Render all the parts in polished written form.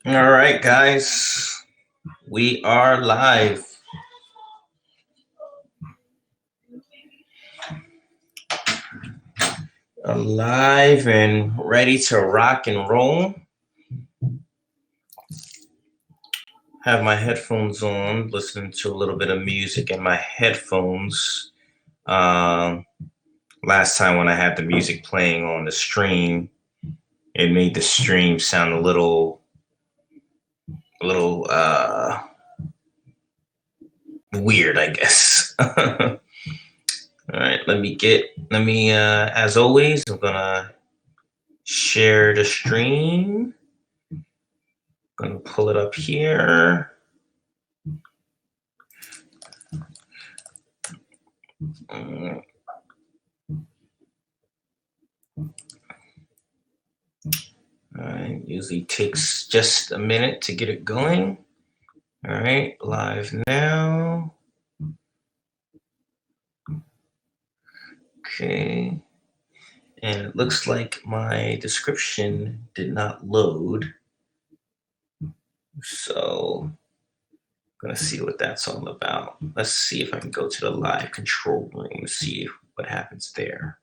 All right, guys, we are live. Alive and ready to rock and roll. Have my headphones on, listening to a little bit of music in my headphones. Last time when I had the music playing on the stream, it made the stream sound a little weird, I guess. All right, let me as always, I'm gonna share the stream. I'm gonna pull it up here. All right, usually takes just a minute to get it going. All right, live now. Okay. And it looks like my description did not load. So I'm gonna see what that's all about. Let's see if I can go to the live control room and see what happens there.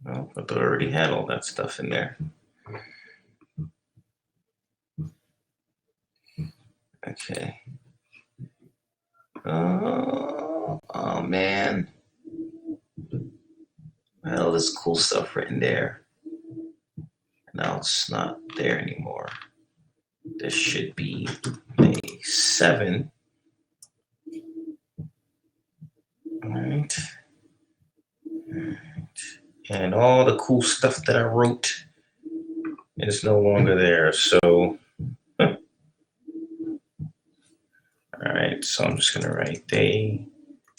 Well, I thought I already had all that stuff in there. Okay. Oh man. All this cool stuff written there. Now it's not there anymore. This should be a 7. All right. And all the cool stuff that I wrote is no longer there. So, all right. So I'm just gonna write day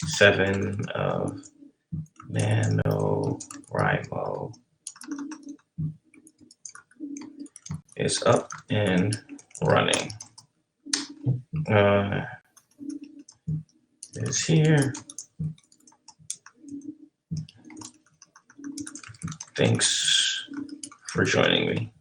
7 of NaNoWriMo is up and running. Is here. Thanks for joining me.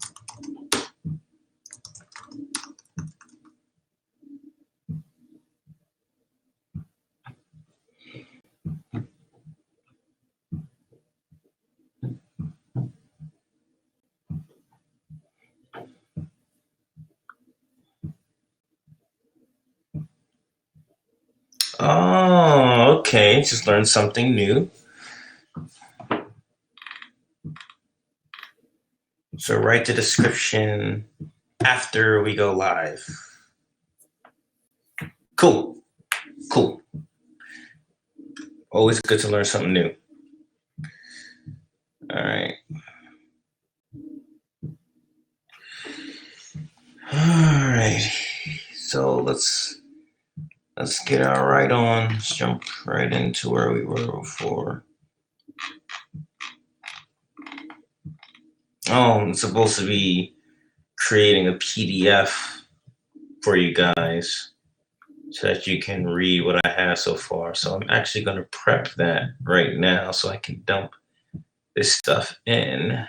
Oh, okay. Just learned something new. So write the description after we go live. Cool. Always good to learn something new. All right. All right. So let's get our right on. Let's jump right into where we were before. Oh, I'm supposed to be creating a PDF for you guys so that you can read what I have so far. So I'm actually going to prep that right now so I can dump this stuff in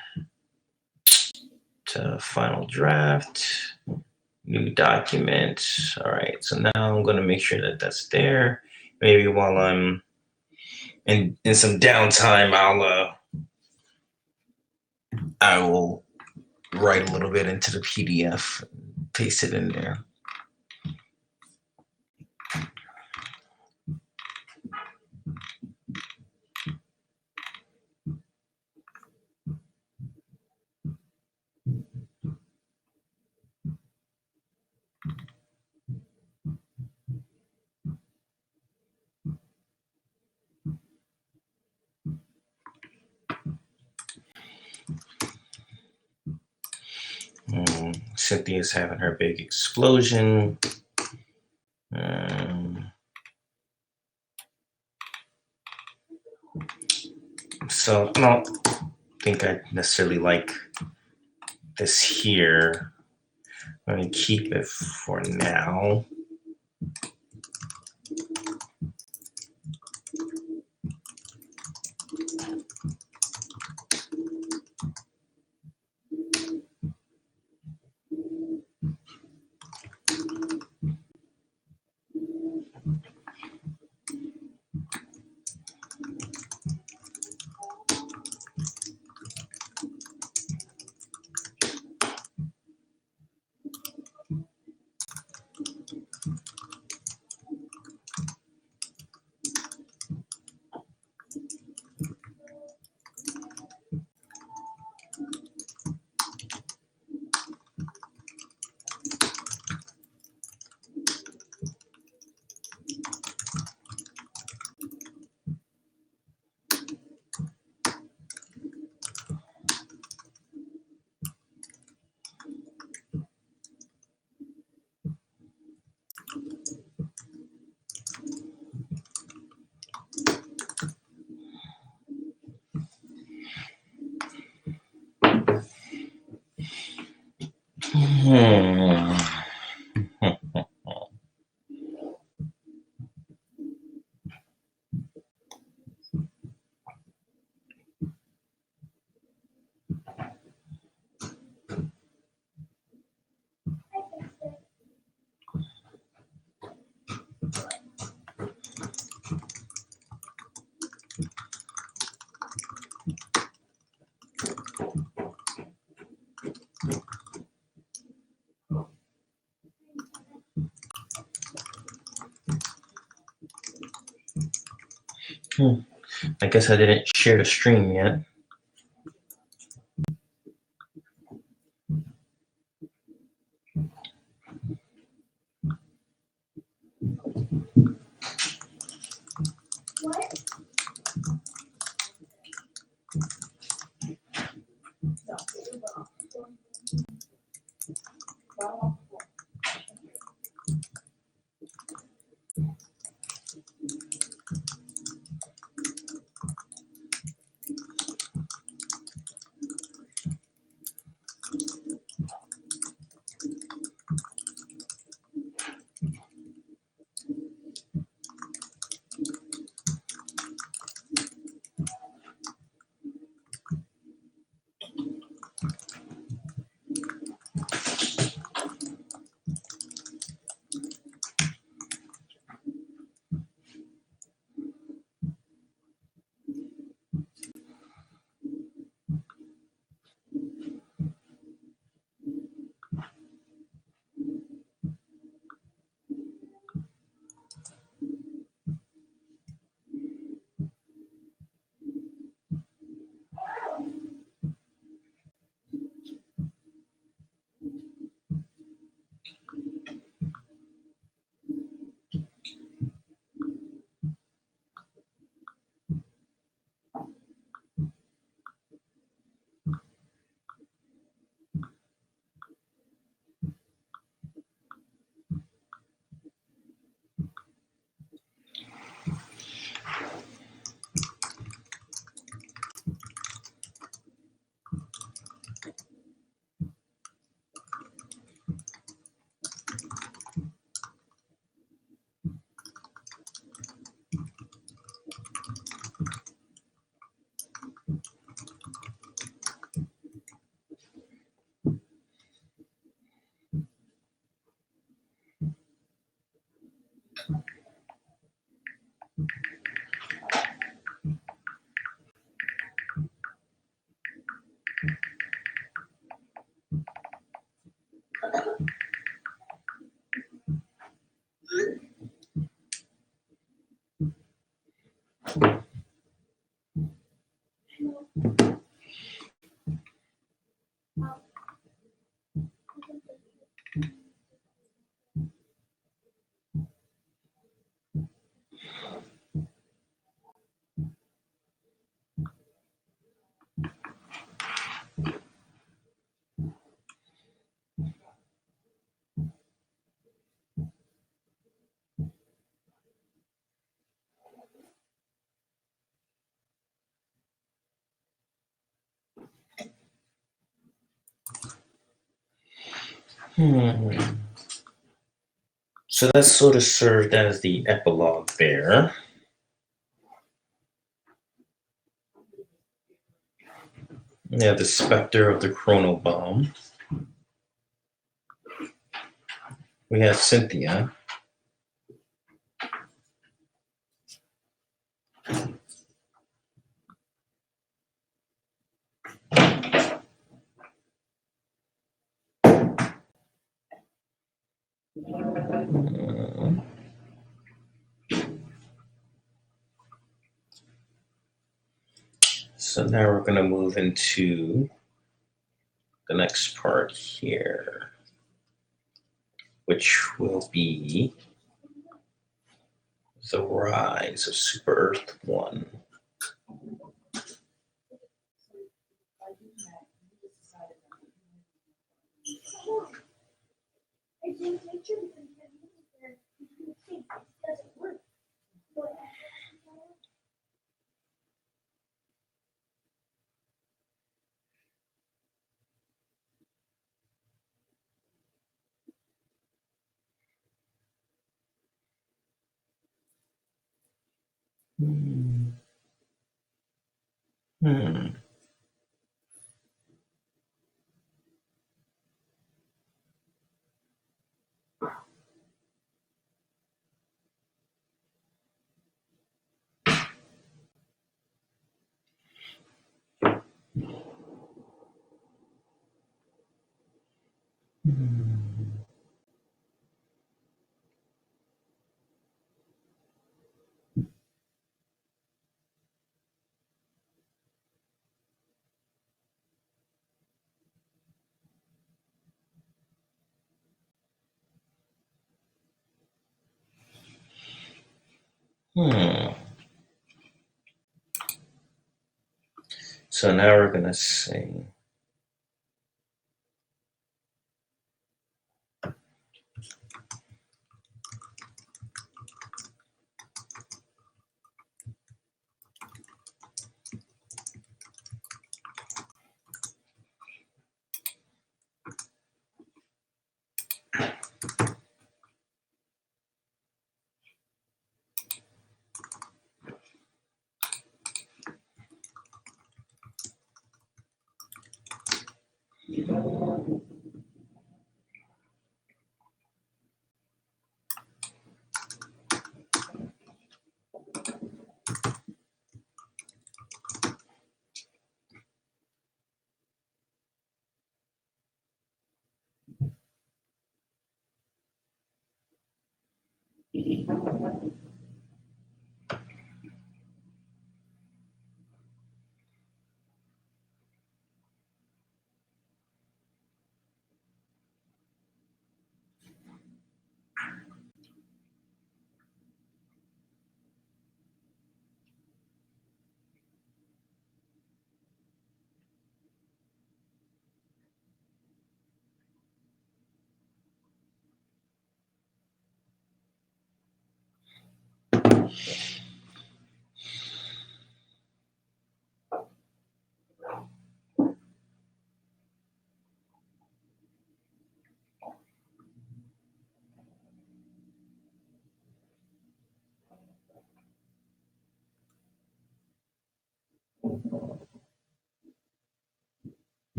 to final draft, new document. All right, so now I'm going to make sure that that's there. Maybe while I'm in some downtime, I will write a little bit into the PDF, paste it in there. Cynthia's having her big explosion. So I don't think I necessarily like this here. I'm going to keep it for now. I guess I didn't share the stream yet. So that sort of served as the epilogue there. Yeah, the specter of the chronobomb. We have Cynthia. So now we're going to move into the next part here, which will be the rise of Super Earth 1. Hmm. So now we're going to sing.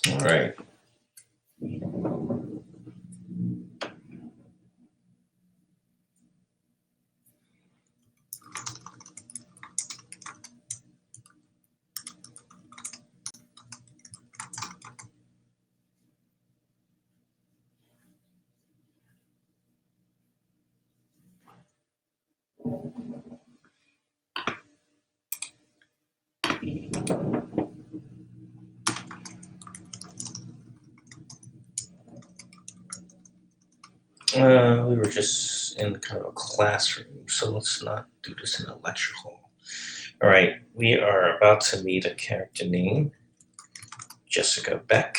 All right. We were just in kind of a classroom, so let's not do this in a lecture hall. All right, we are about to meet a character named Jessica Beck.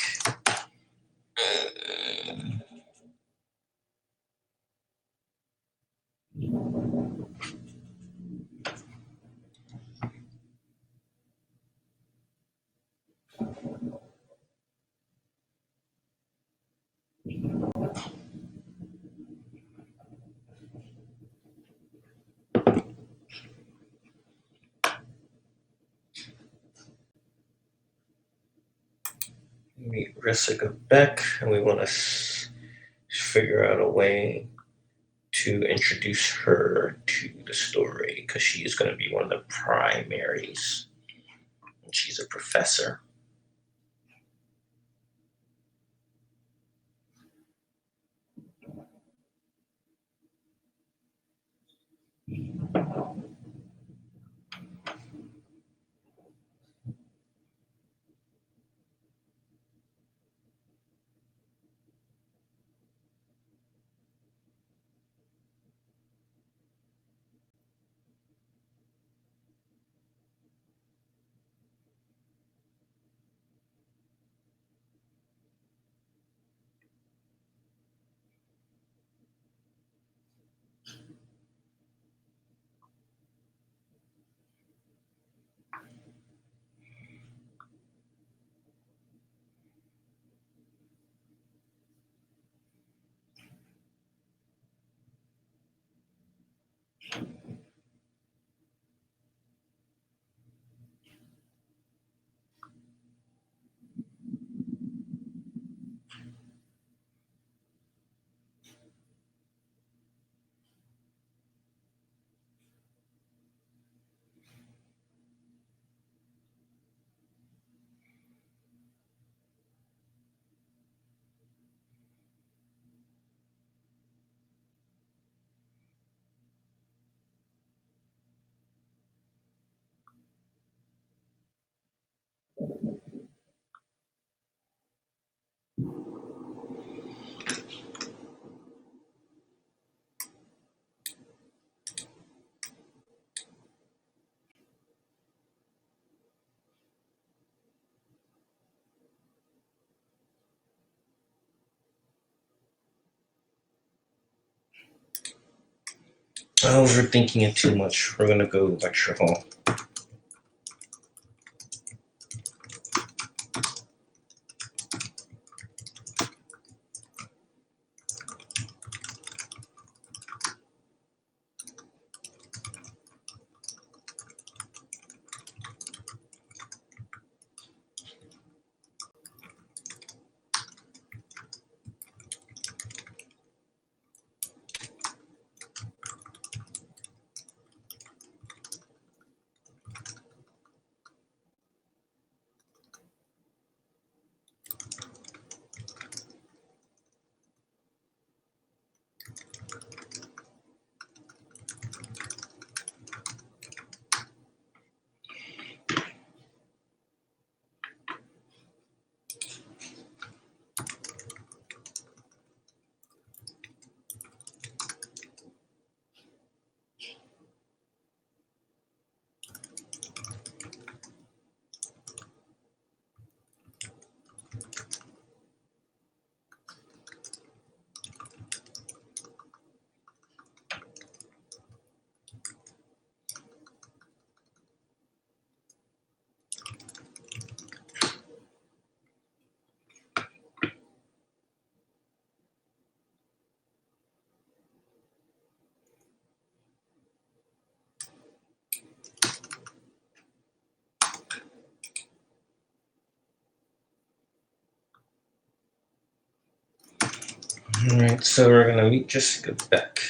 Jessica Beck, and we want to figure out a way to introduce her to the story because she is going to be one of the primaries. And she's a professor. Overthinking it too much. We're going to go lecture hall. All right, so we're going to meet Jessica Beck.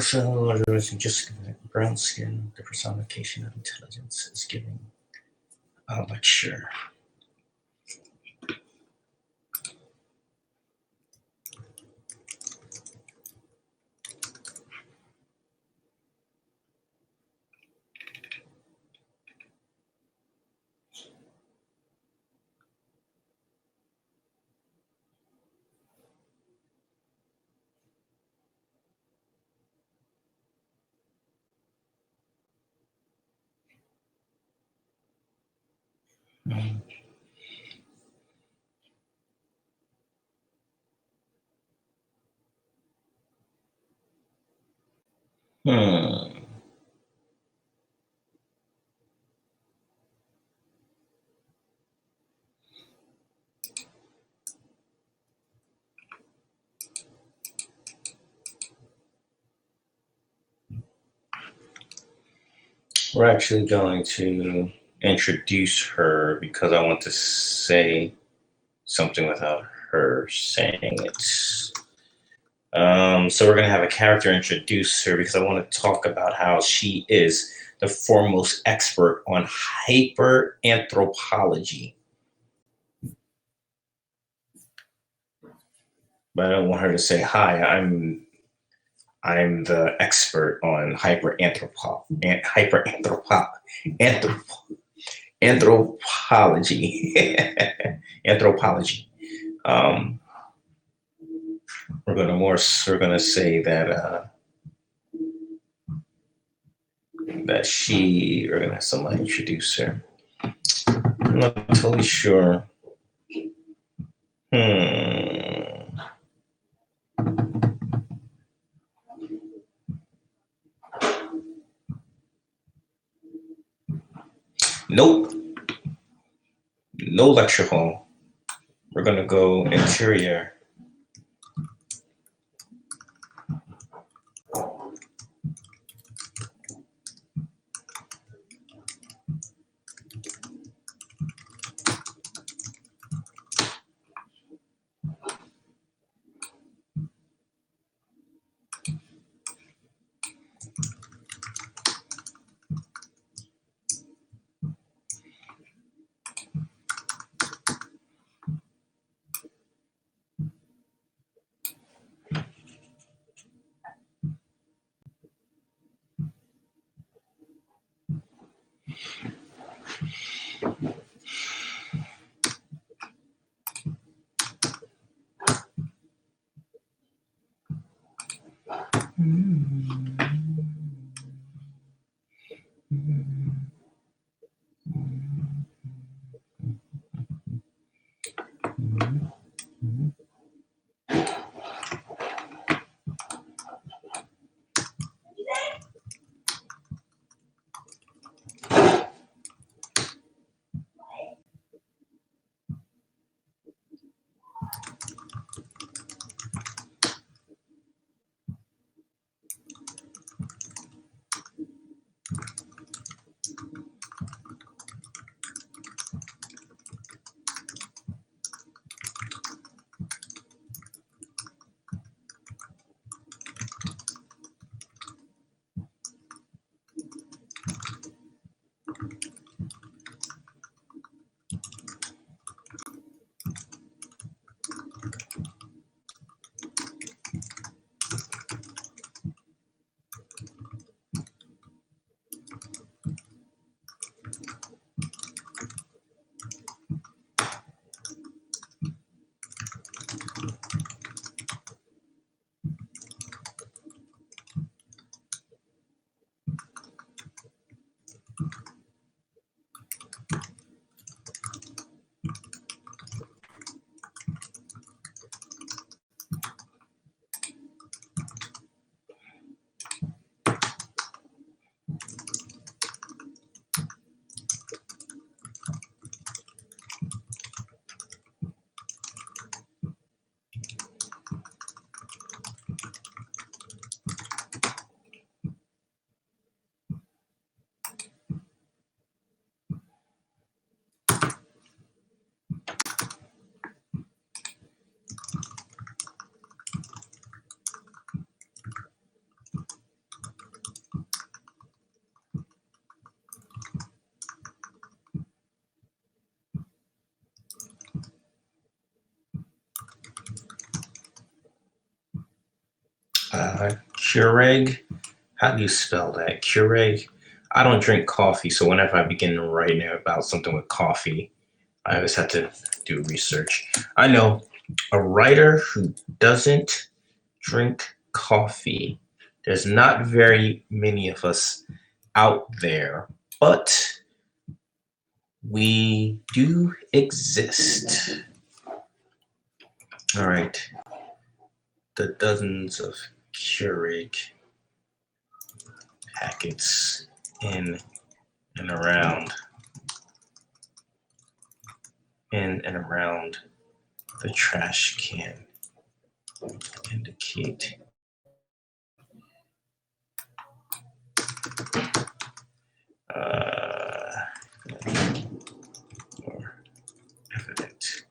So just brown skin, the personification of intelligence is giving a lecture. Hmm. We're actually going to introduce her because I want to say something without her saying it. So we're going to have a character introduce her because I want to talk about how she is the foremost expert on hyperanthropology. But I don't want her to say, "Hi, I'm the expert on anthropology." Anthropology. We're gonna say that we're gonna have somebody introduce her. I'm not totally sure. Nope. No lecture hall. We're gonna go interior. Keurig. How do you spell that? Keurig. I don't drink coffee, so whenever I begin to write about something with coffee, I always have to do research. I know a writer who doesn't drink coffee. There's not very many of us out there, but we do exist. All right. The dozens of Keurig packets in and around the trash can indicate or evident.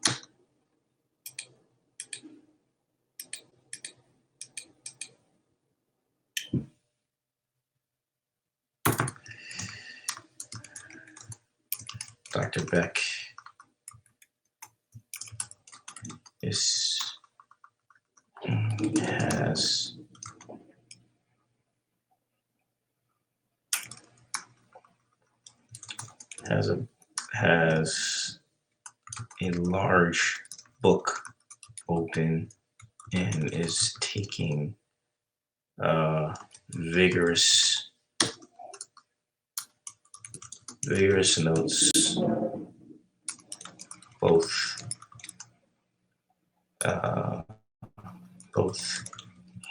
Dr. Beck has a large book open and is taking vigorous notes, both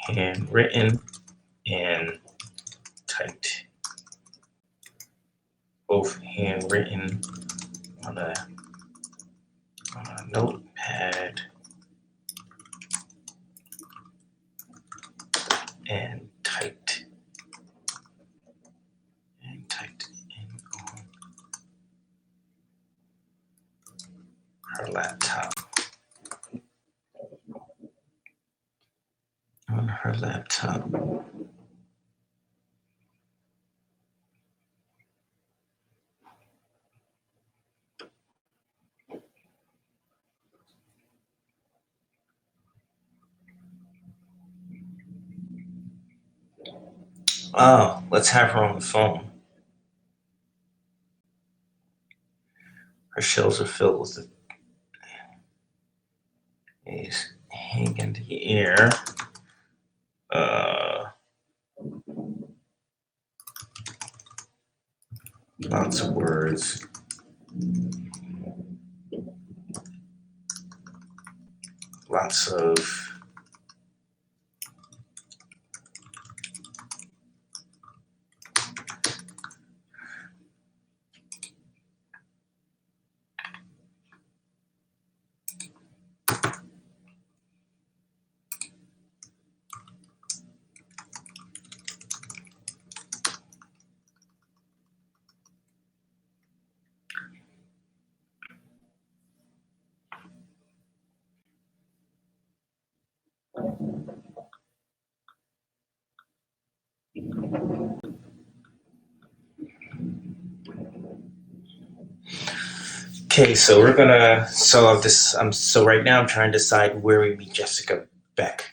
handwritten and typed. Both handwritten on a notepad and typed in on her laptop. Oh, let's have her on the phone. Her shelves are filled with these hang in the air. Lots of words. Lots of Okay, so we're gonna so right now I'm trying to decide where we meet Jessica Beck.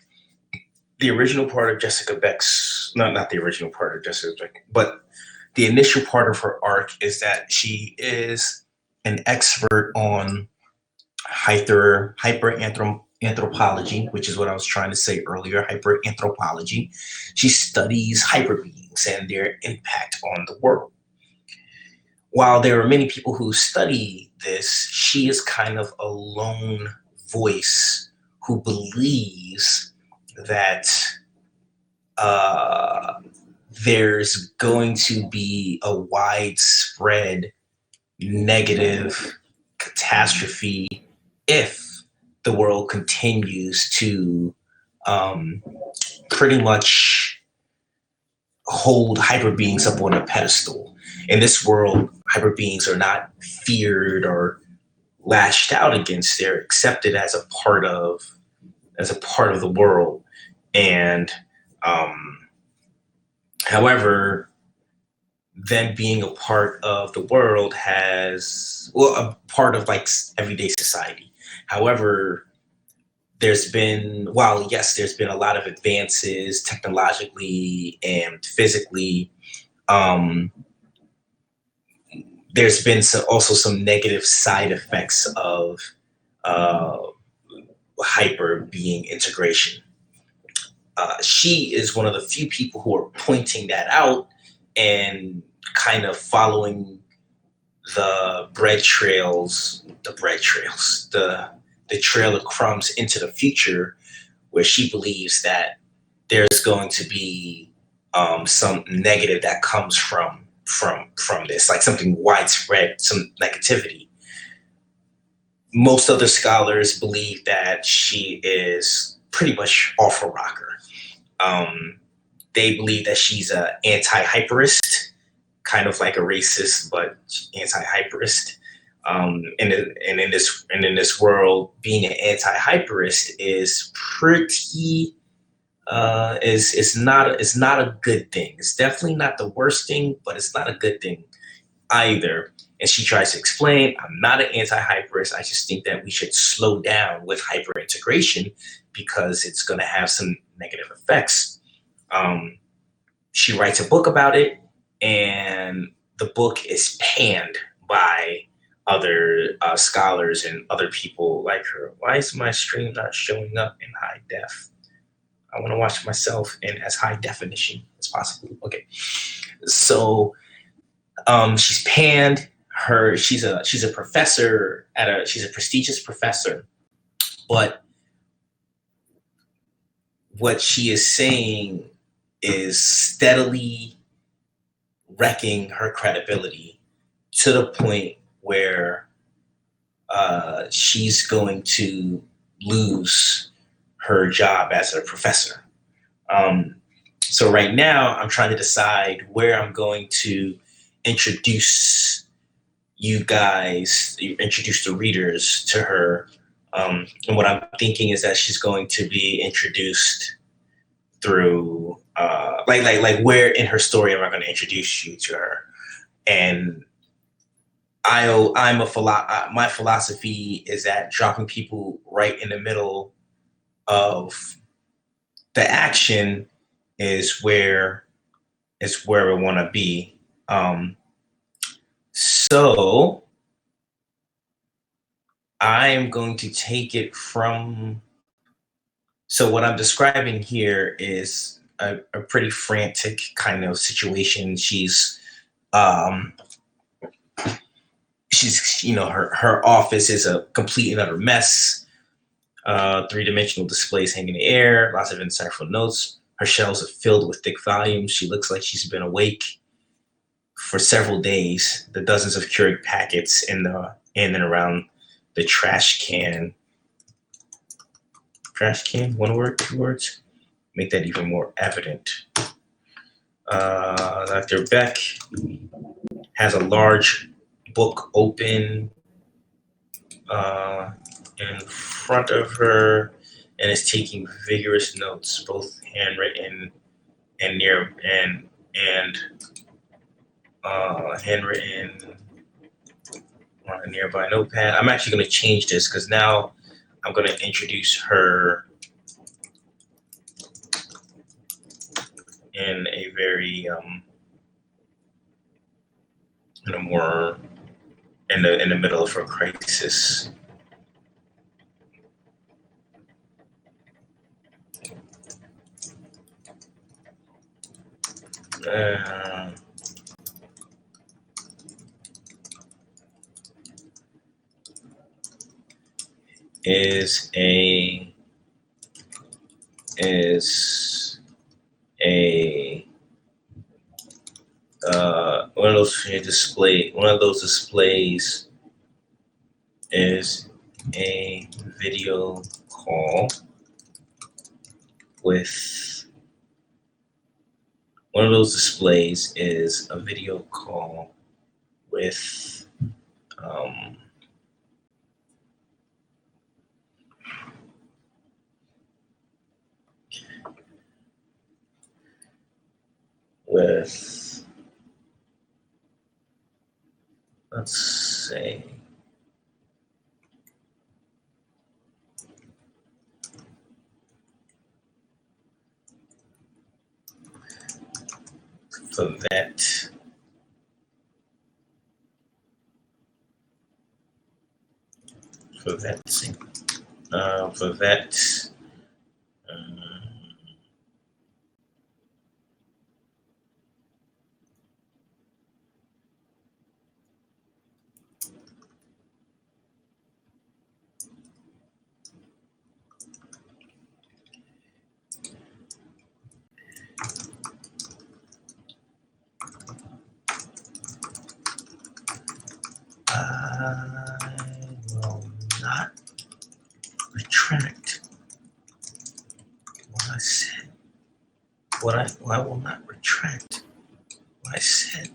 The original part of Jessica Beck's not the original part of Jessica Beck, but the initial part of her arc is that she is an expert on hyperanthropology, which is what I was trying to say earlier, hyperanthropology. She studies hyperbeings and their impact on the world. While there are many people who study this, she is kind of a lone voice who believes that there's going to be a widespread negative catastrophe if the world continues to pretty much hold hyper beings up on a pedestal. In this world, hyper beings are not feared or lashed out against. They're accepted as a part of the world. And however, them being a part of the world a part of like everyday society. However, there's been, while yes, there's been a lot of advances technologically and physically, there's been also some negative side effects of uh, hyper being integration. She is one of the few people who are pointing that out and kind of following the the trail of crumbs into the future, where she believes that there's going to be some negative that comes from this, like something widespread, some negativity. Most other scholars believe that she is pretty much off her rocker. They believe that she's an anti-hyperist, kind of like a racist, but anti-hyperist. And in this world, being an anti-hyperist is pretty is not a good thing. It's definitely not the worst thing, but it's not a good thing either. And she tries to explain, I'm not an anti-hyperist. I just think that we should slow down with hyperintegration because it's going to have some negative effects. She writes a book about it, and the book is panned by other scholars and other people like her. Why is my stream not showing up in high def? I want to watch myself in as high definition as possible. Okay, so she's panned. She's a professor she's a prestigious professor, but what she is saying is steadily wrecking her credibility to the point where she's going to lose her job as a professor. So right now, I'm trying to decide where I'm going to introduce introduce the readers to her. And what I'm thinking is that she's going to be introduced through like where in her story am I going to introduce you to her? And my philosophy is that dropping people right in the middle of the action is where we want to be. So I am going to take it from. So what I'm describing here is a pretty frantic kind of situation. She's her office is a complete and utter mess. Three-dimensional displays hang in the air, lots of insightful notes. Her shelves are filled with thick volumes. She looks like she's been awake for several days. The dozens of Keurig packets in and around the trash can. Trash can, one word, two words, make that even more evident. Dr. Beck has a large book open in front of her and is taking vigorous notes, both handwritten and handwritten on a nearby notepad. I'm actually going to change this because now I'm going to introduce her in a very in the middle of her crisis. Is a one of those displays is a video call with one of those displays is a video call with let's say for that. For that. I will not retract what I said. I will not retract what I said.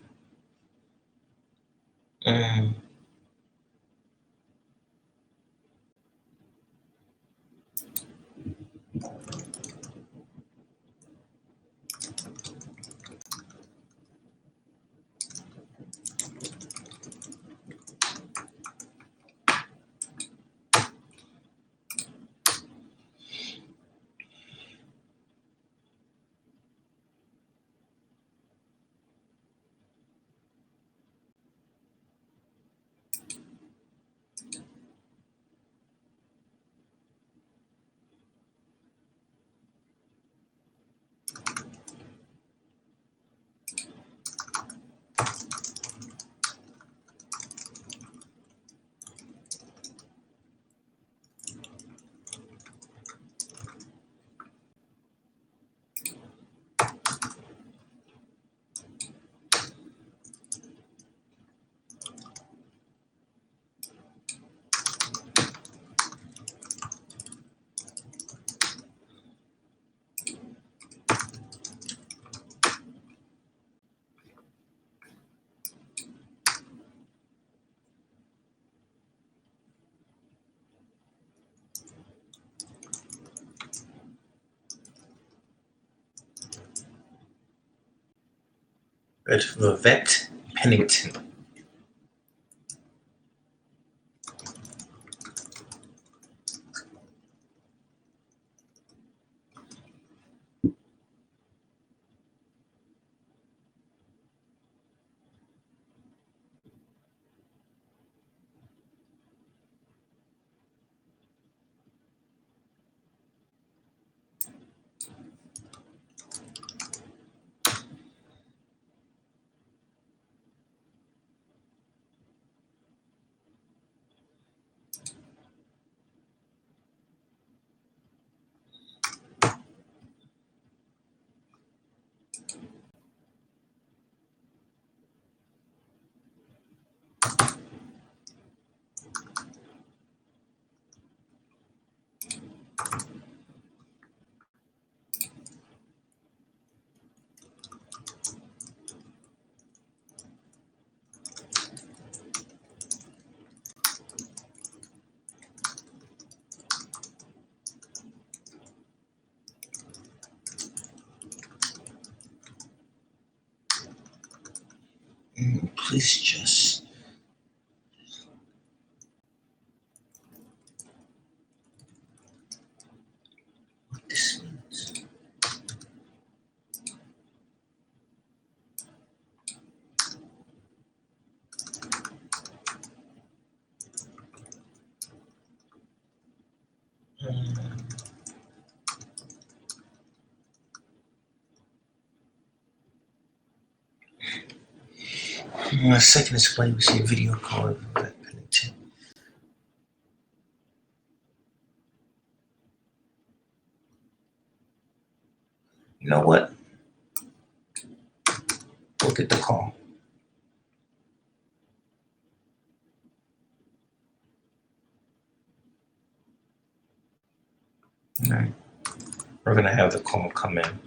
Red Vivette Pennington. Please just what this means. A second display, we see a video call of that Pennington. You know what? We'll get the call. All right. We're going to have the call come in.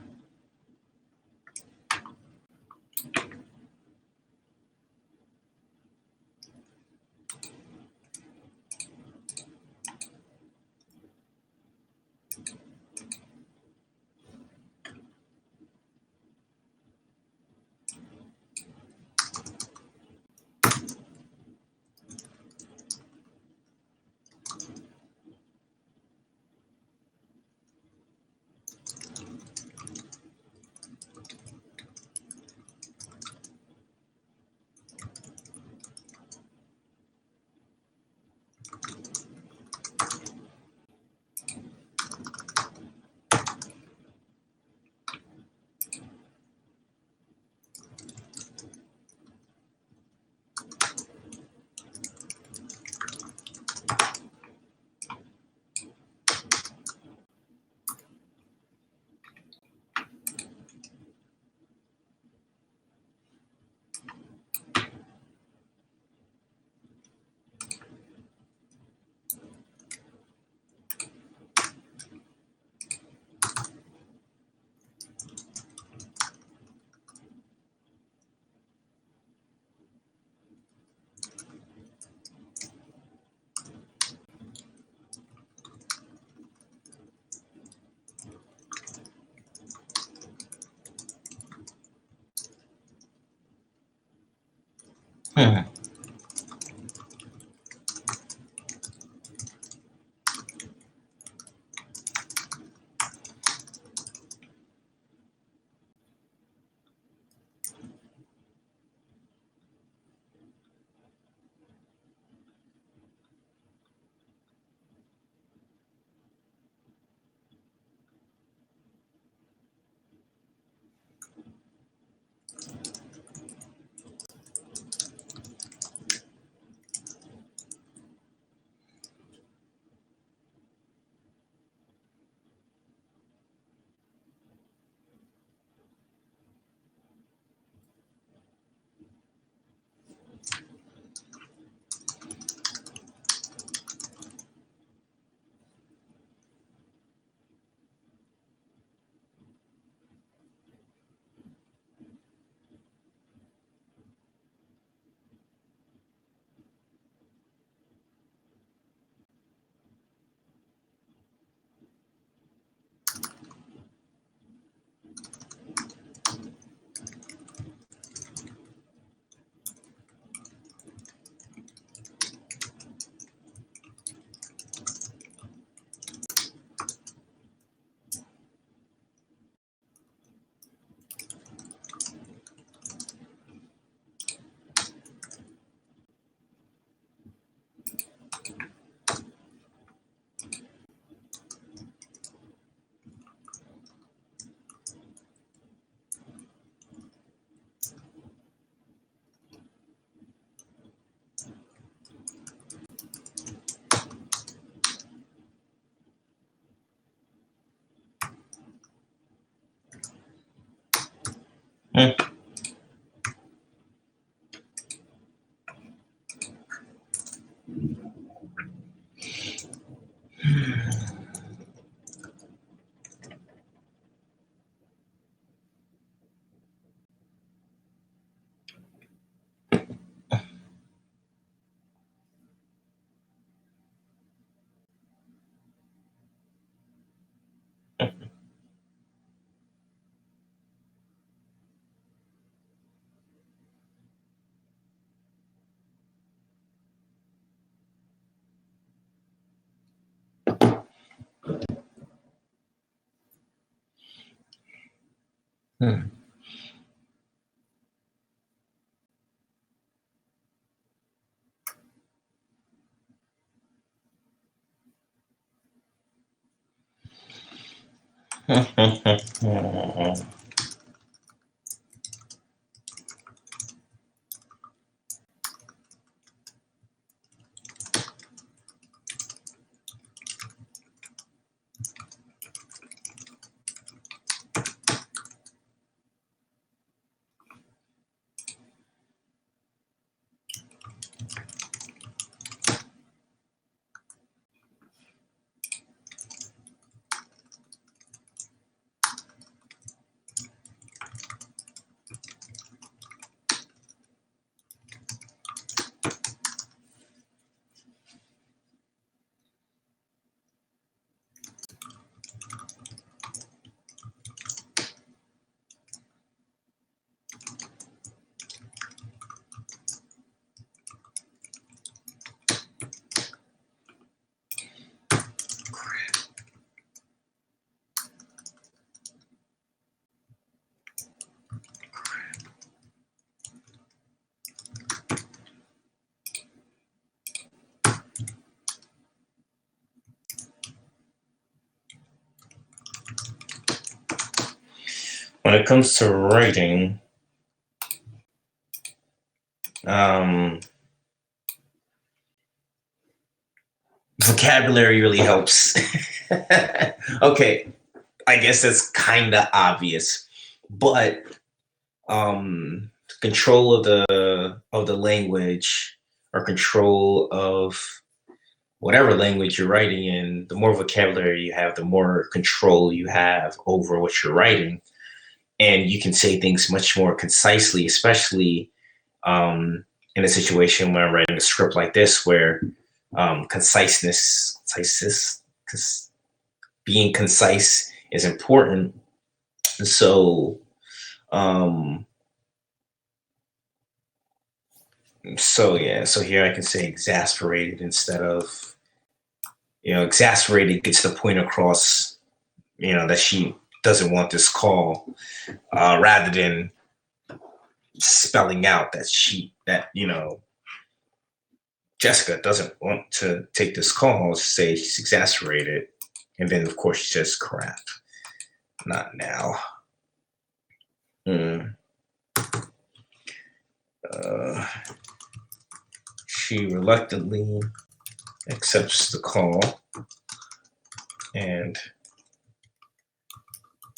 Hmm. Hmm. Hmm. When it comes to writing, um, vocabulary really helps. Okay, I guess that's kind of obvious, but control of the language or control of whatever language you're writing in, the more vocabulary you have, the more control you have over what you're writing, and you can say things much more concisely, especially in a situation where I'm writing a script like this, where conciseness, being concise is important. So um, So yeah, so here I can say exasperated instead of, exasperated gets the point across, that she doesn't want this call, rather than spelling out that Jessica doesn't want to take this call. Say she's exasperated, and then of course she says crap. Not now. Hmm. Uh, she reluctantly accepts the call, and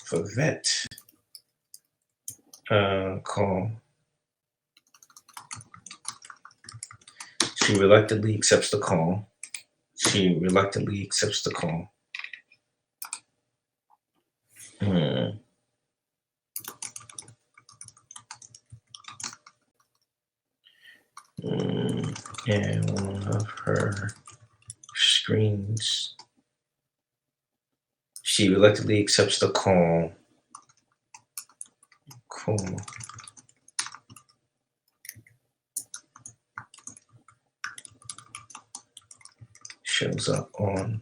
for vet call, she reluctantly accepts the call. She reluctantly accepts the call. Hmm. And one of her screens. She reluctantly accepts the call. Call. Shows up on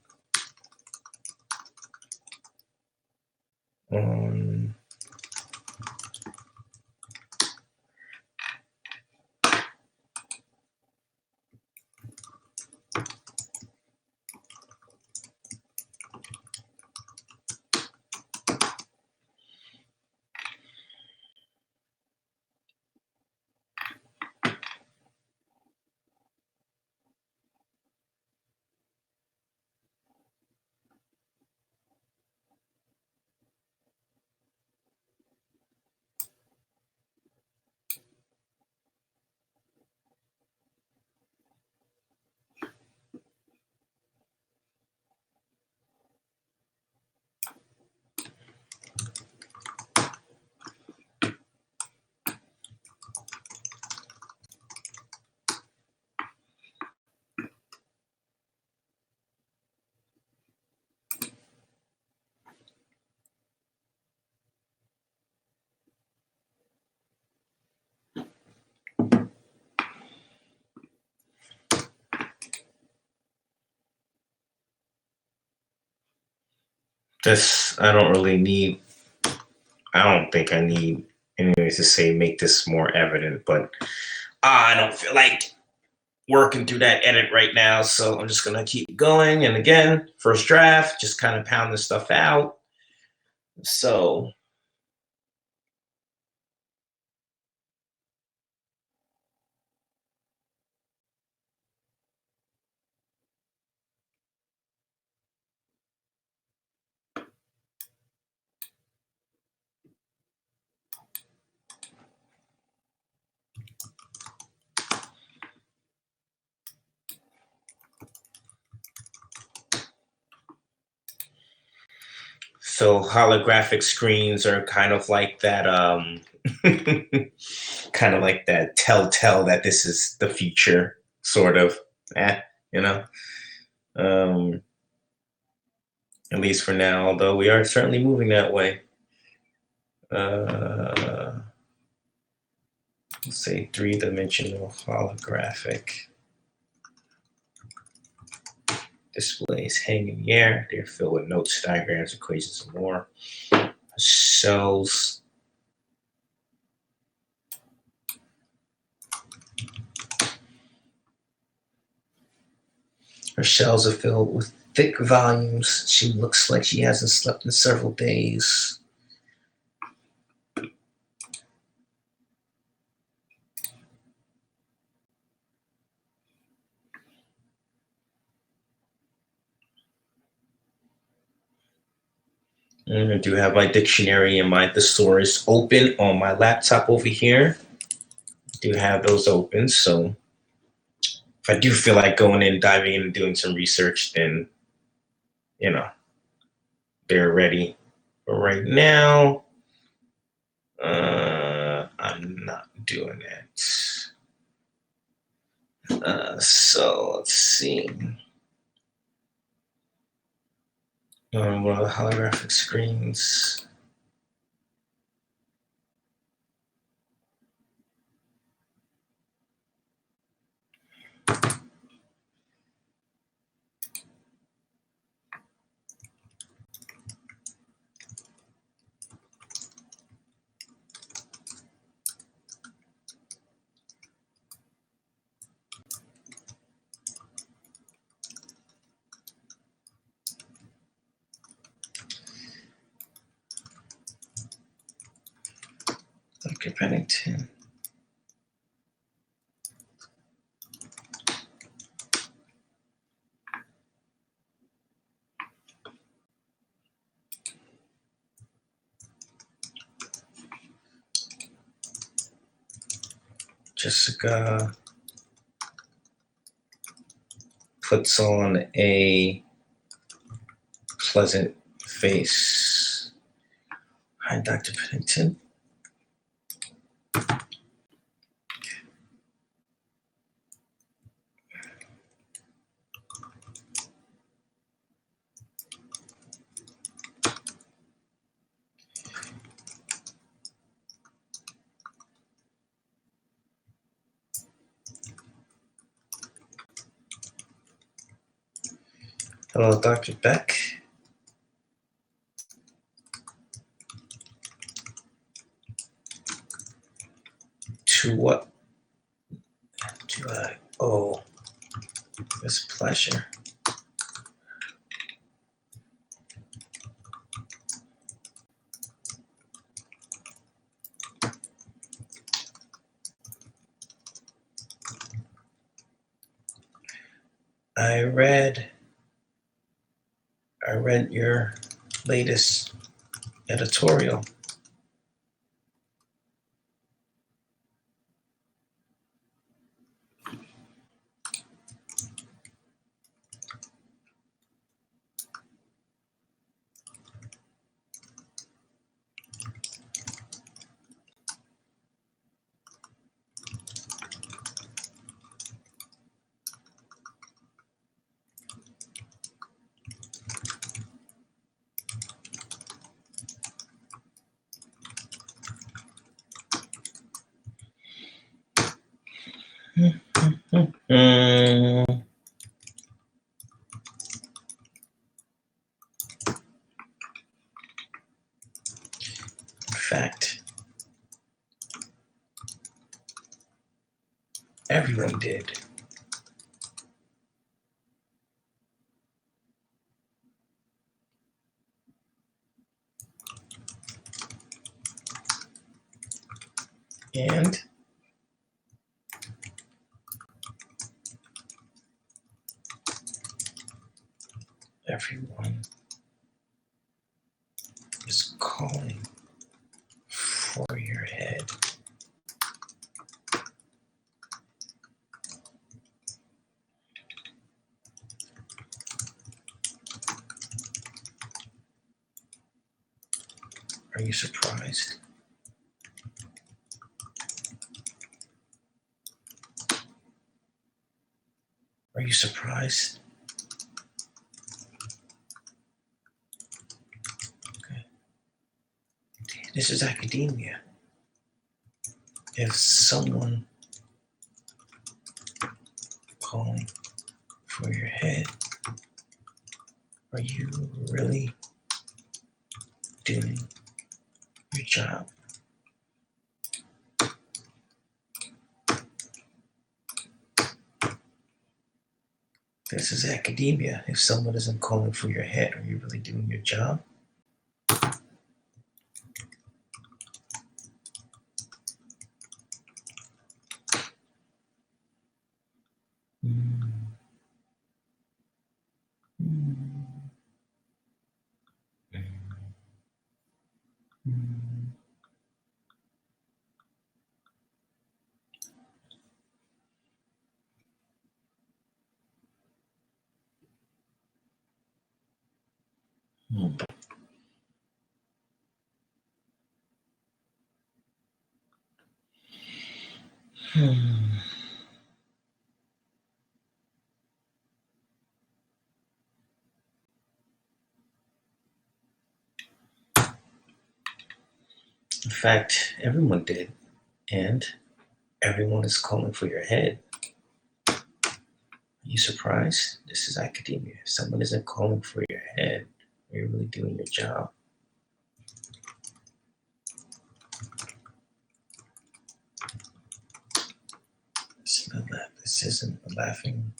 this. I don't think I need anyways to say make this more evident, but I don't feel like working through that edit right now, so I'm just gonna keep going. And again, first draft, just kind of pound this stuff out. So holographic screens are kind of like that kind of like that telltale that this is the future, sort of. You know. Um at least for now, although we are certainly moving that way. Let's say three-dimensional holographic displays hang in the air. They're filled with notes, diagrams, equations, and more. Shells. Her shells are filled with thick volumes. She looks like she hasn't slept in several days. And I do have my dictionary and my thesaurus open on my laptop over here. I do have those open, so if I do feel like going in, diving in, and doing some research, then they're ready. But right now, I'm not doing it. So let's see. What are the holographic screens? Dr. Pennington. Jessica puts on a pleasant face. Hi, Dr. Pennington. Hello, Dr. Beck. To what do I owe this pleasure? I read your latest editorial. In fact, everyone did. And everyone is calling for your head. Are you surprised? Are you surprised? Okay. This is academia. If someone calling for your head, are you really doing your job? This is academia. If someone isn't calling for your head, are you really doing your job? In fact, everyone did, and everyone is calling for your head. Are you surprised? This is academia. If someone isn't calling for your head, are you really doing your job? This isn't a laughing.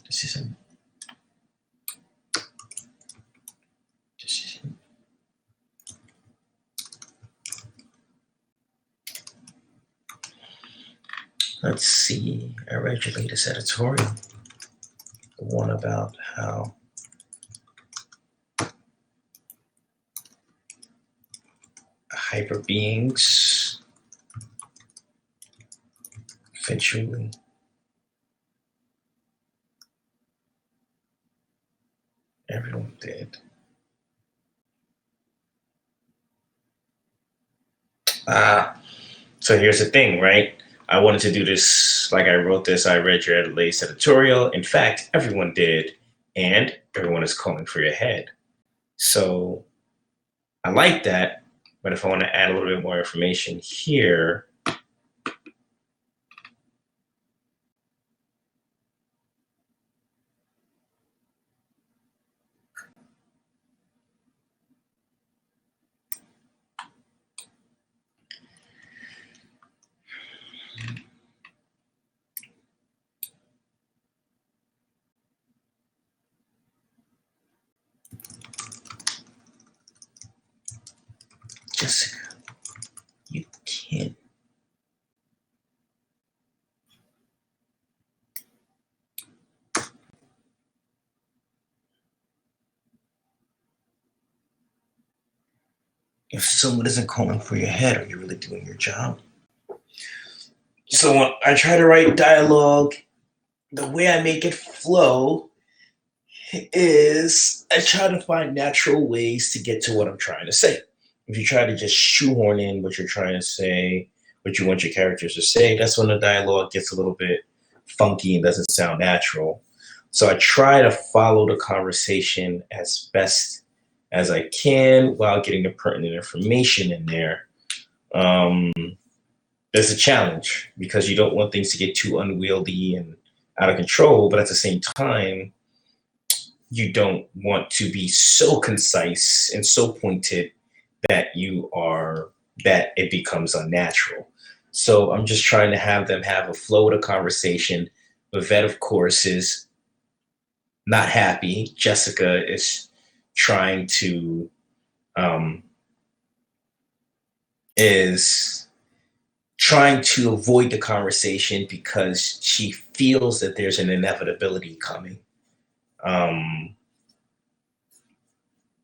This isn't. This isn't. Let's see. I read your latest editorial. The one about how hyper beings eventually everyone did. So here's the thing, right? I wanted to do this, like I wrote this, I read your latest editorial. In fact, everyone did, and everyone is calling for your head. So I like that, but if I want to add a little bit more information here, Jessica, you can't. If someone isn't calling for your head, are you really doing your job? So when I try to write dialogue, the way I make it flow is I try to find natural ways to get to what I'm trying to say. If you try to just shoehorn in what you're trying to say, what you want your characters to say, that's when the dialogue gets a little bit funky and doesn't sound natural. So I try to follow the conversation as best as I can while getting the pertinent information in there. There's a challenge because you don't want things to get too unwieldy and out of control, but at the same time, you don't want to be so concise and so pointed that that it becomes unnatural. So I'm just trying to have them have a flow of the conversation. Vivette, of course, is not happy. Jessica is trying to is trying to avoid the conversation because she feels that there's an inevitability coming.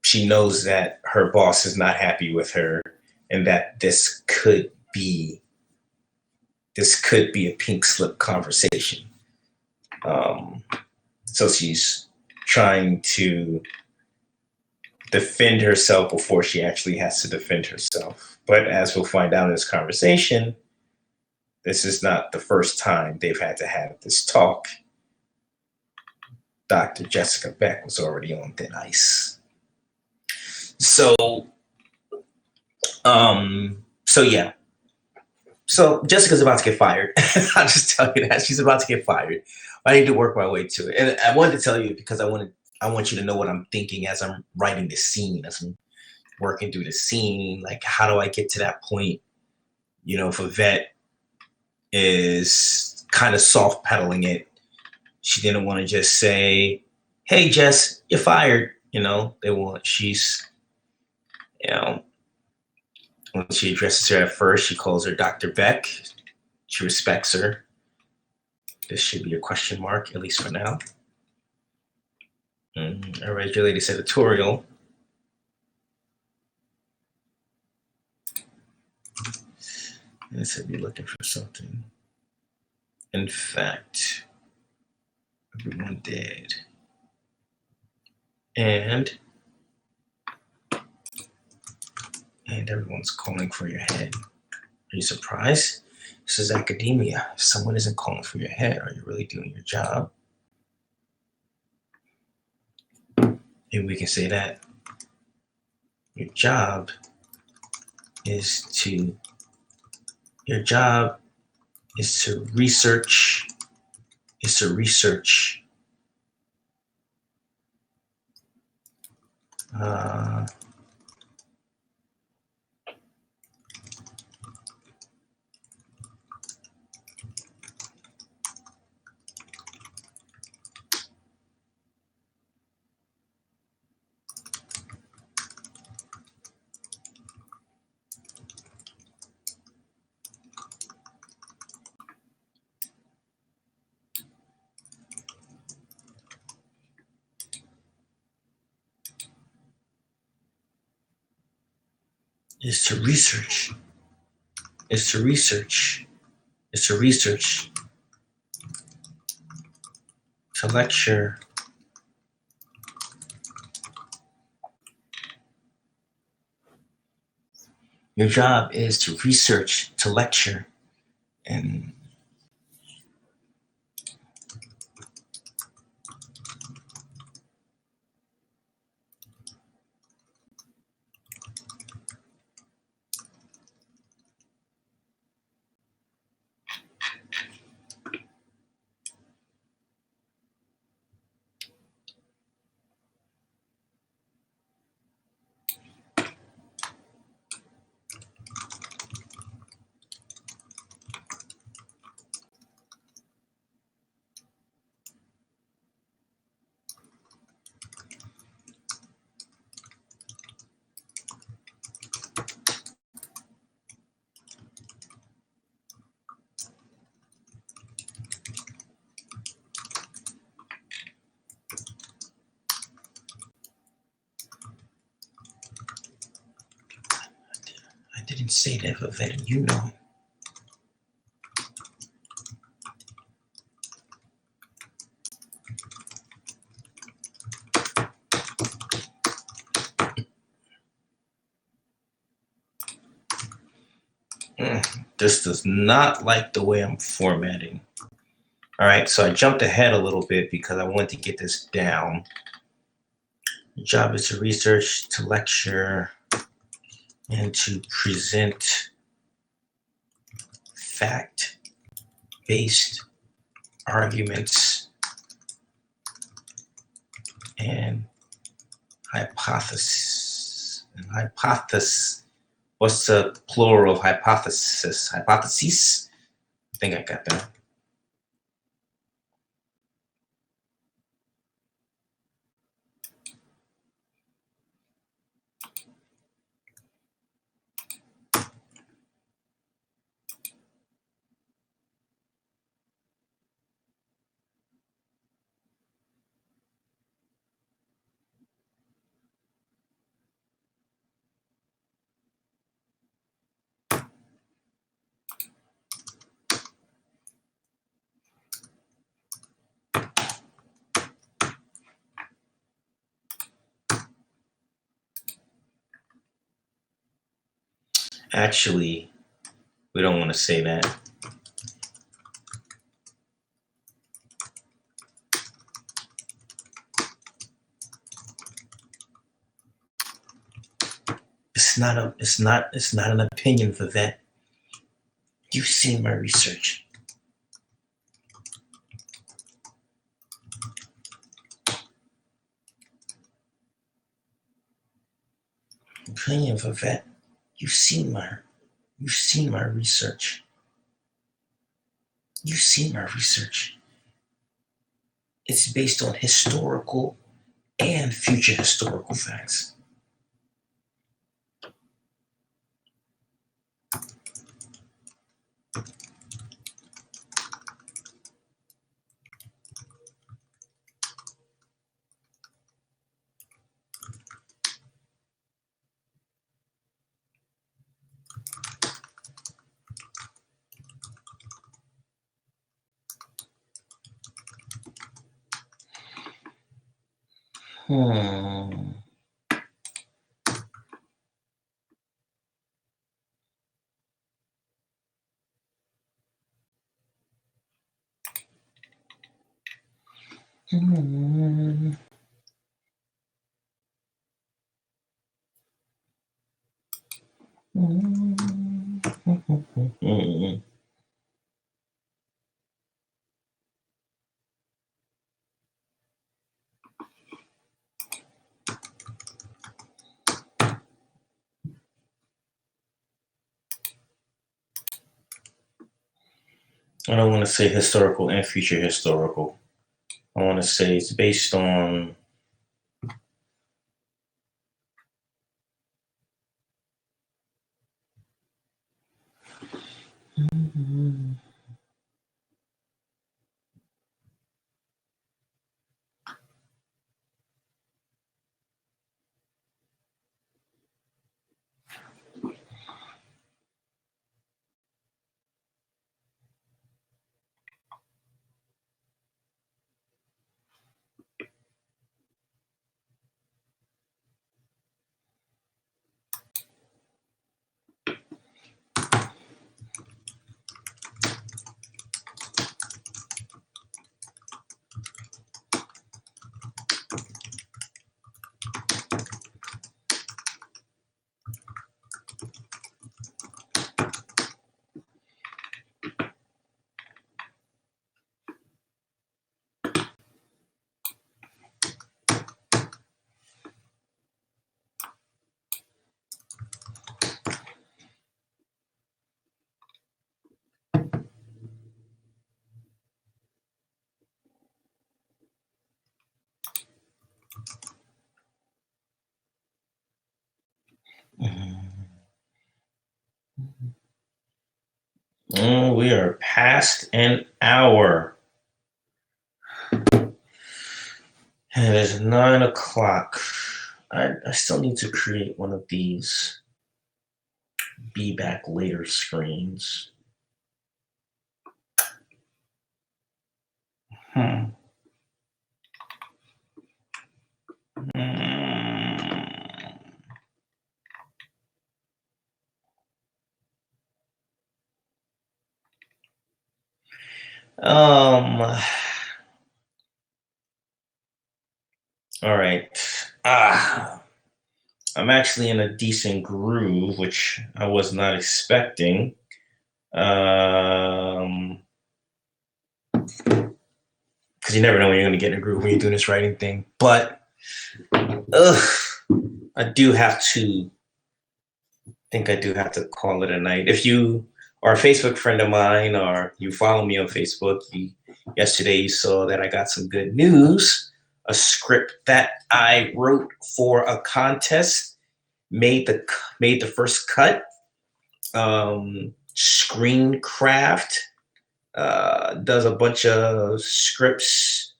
She knows that her boss is not happy with her and that this could be a pink slip conversation. So she's trying to defend herself before she actually has to defend herself. But as we'll find out in this conversation, this is not the first time they've had to have this talk. Dr. Jessica Beck was already on thin ice. So yeah. So Jessica's about to get fired. I'll just tell you that she's about to get fired. I need to work my way to it. And I wanted to tell you because I want you to know what I'm thinking as I'm writing this scene, as I'm working through the scene. Like, how do I get to that point? You know, if Vivette is kind of soft pedaling it, she didn't want to just say, "Hey, Jess, you're fired." You know, she's, you know, when she addresses her at first, she calls her Dr. Beck. She respects her. This should be a question mark, at least for now. I read your latest editorial. It said you're looking for something. In fact, everyone did. And everyone's calling for your head. Are you surprised? This is academia. If someone isn't calling for your head, are you really doing your job? Maybe we can say that. Your job is to research. is to research, is to research, is to research, to lecture, your job is to research, to lecture, and I didn't say that, Vivette, you know. This does not like the way I'm formatting. All right, so I jumped ahead a little bit because I wanted to get this down. Your job is to research, to lecture, and to present fact-based arguments and hypothesis. And hypothesis. What's the plural of hypothesis? Hypotheses? I think I got that. Actually, we don't want to say that. It's not an opinion, Vivette. You've seen my research. Opinion, Vivette. You've seen my research. You've seen my research. It's based on historical and future historical facts. I don't want to say historical and future historical. I want to say it's based on We are past an hour. And it's 9 o'clock. I still need to create one of these be back later screens. Hmm. All right. I'm actually in a decent groove, which I was not expecting. Because you never know when you're going to get in a groove when you're doing this writing thing. But I do have to call it a night. If you are a Facebook friend of mine or you follow me on Facebook, yesterday you saw that I got some good news. A script that I wrote for a contest made the first cut. Screencraft does a bunch of scripts,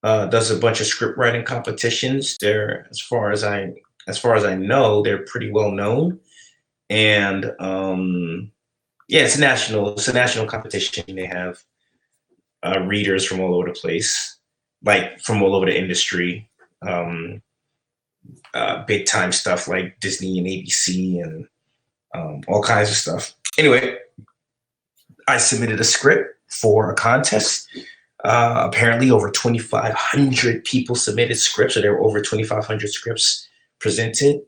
does a bunch of script writing competitions. They're as far as I know, they're pretty well known. And yeah, it's a national competition. They have readers from all over the place, like from all over the industry. Big time stuff like Disney and ABC and all kinds of stuff. Anyway, I submitted a script for a contest. Apparently over 2,500 people submitted scripts, so there were over 2,500 scripts presented.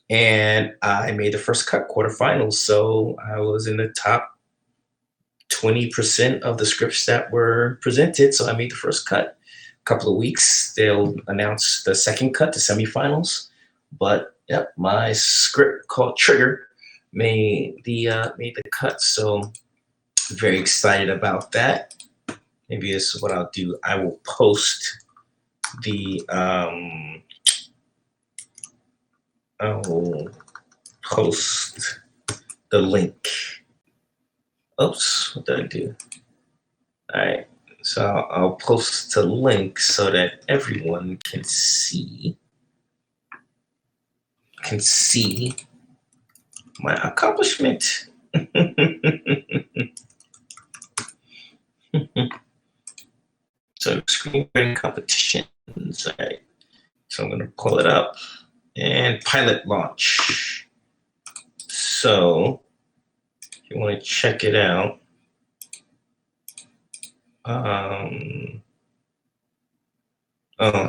And I made the first cut, quarterfinals. So I was in the top 20% of the scripts that were presented. So I made the first cut. A couple of weeks, they'll announce the second cut, the semifinals. But yep, my script called Trigger made the cut. So I'm very excited about that. Maybe this is what I'll do. I will post the link. Oops, what did I do? All right, so I'll post the link so that everyone can see my accomplishment. So screenwriting competitions. All right, so I'm gonna pull it up and pilot launch. So if you want to check it out,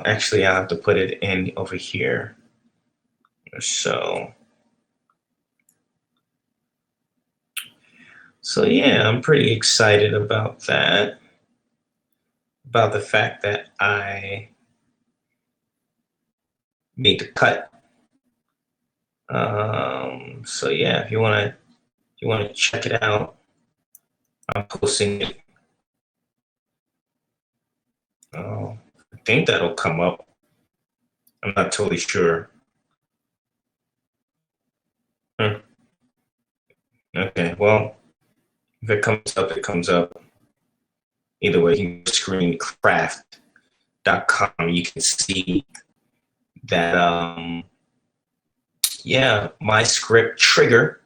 actually I have to put it in over here. So yeah, I'm pretty excited about that. About the fact that I made the cut. So yeah, if you want to check it out, I'm posting it. I think that'll come up. I'm not totally sure. Okay, well, if it comes up, it comes up. Either way, you can screencraft.com. You can see that, yeah, my script Trigger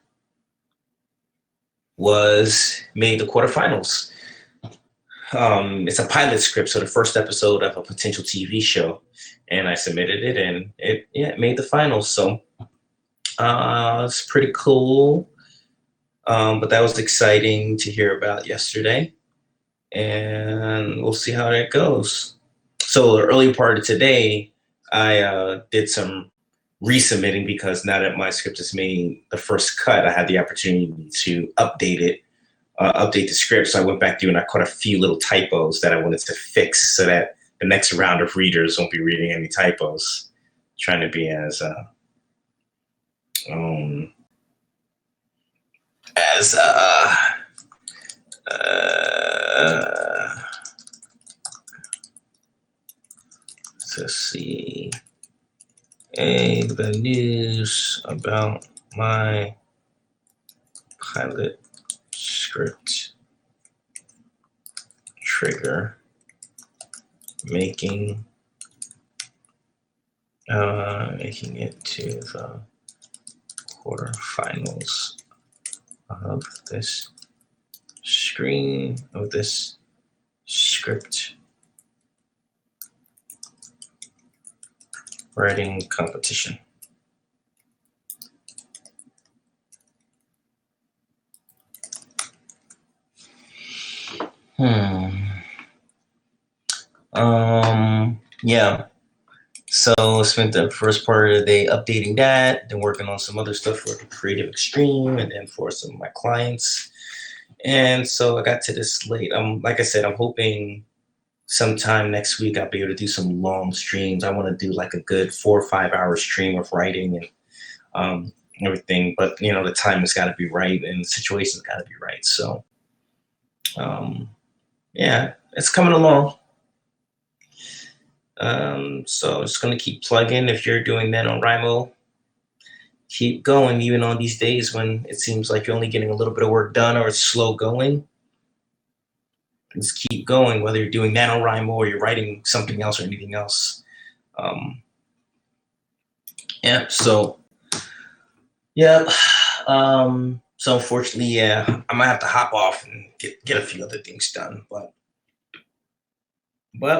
was made the quarterfinals. It's a pilot script, so the first episode of a potential TV show, and I submitted it, and it made the finals. So it's pretty cool. But that was exciting to hear about yesterday, and we'll see how that goes. So the early part of today, I did some resubmitting because now that my script is made the first cut, I had the opportunity to update it. Update the script. So I went back through and I caught a few little typos that I wanted to fix so that the next round of readers won't be reading any typos. Trying to be as let's see. The news about my pilot script. script trigger making it to the quarterfinals of this screen of this script writing competition. Yeah. So spent the first part of the day updating that, then working on some other stuff for the Creative Extreme and then for some of my clients. And so I got to this late. Like I said, I'm hoping sometime next week I'll be able to do some long streams. I want to do like a good 4 or 5 hour stream of writing and everything. But you know, the time has got to be right and the situation's got to be right. So yeah, it's coming along. So it's gonna keep plugging. If you're doing NaNoWriMo, keep going even on these days when it seems like you're only getting a little bit of work done or it's slow going. Just keep going, whether you're doing NaNoWriMo or you're writing something else or anything else. Yeah, so yeah. So unfortunately, yeah, I might have to hop off and get a few other things done, but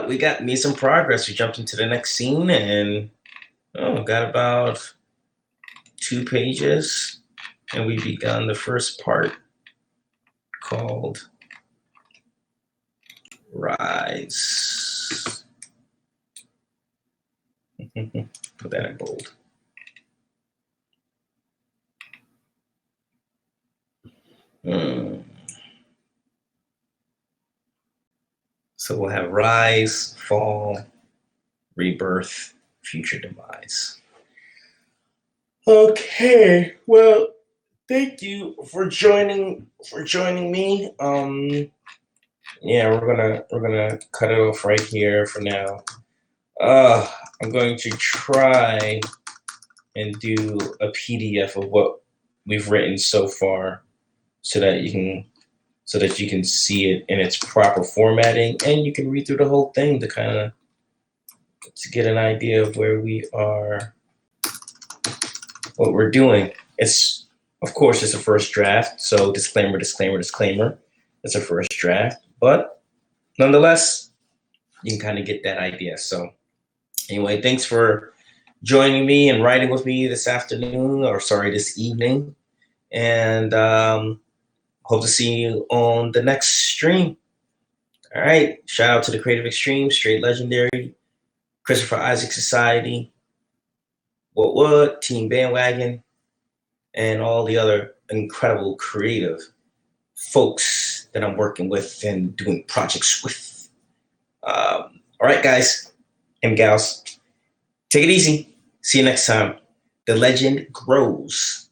we made some progress. We jumped into the next scene and got about 2 pages, and we begun the first part called Rise. Put that in bold. So we'll have Rise, Fall, Rebirth, Future Demise. Okay, well, thank you for joining me. Yeah, we're gonna cut it off right here for now. I'm going to try and do a PDF of what we've written so far, so that you can see it in its proper formatting, and you can read through the whole thing to get an idea of where we are, what we're doing. Of course, it's a first draft, so disclaimer, disclaimer, disclaimer. It's a first draft, but nonetheless, you can kind of get that idea. So anyway, thanks for joining me and writing with me this evening. And hope to see you on the next stream. All right. Shout out to the Creative Extreme, Str8 Legendary, Christopher Isaac Society, What, Team Bandwagon, and all the other incredible creative folks that I'm working with and doing projects with. All right, guys and gals, take it easy. See you next time. The legend grows.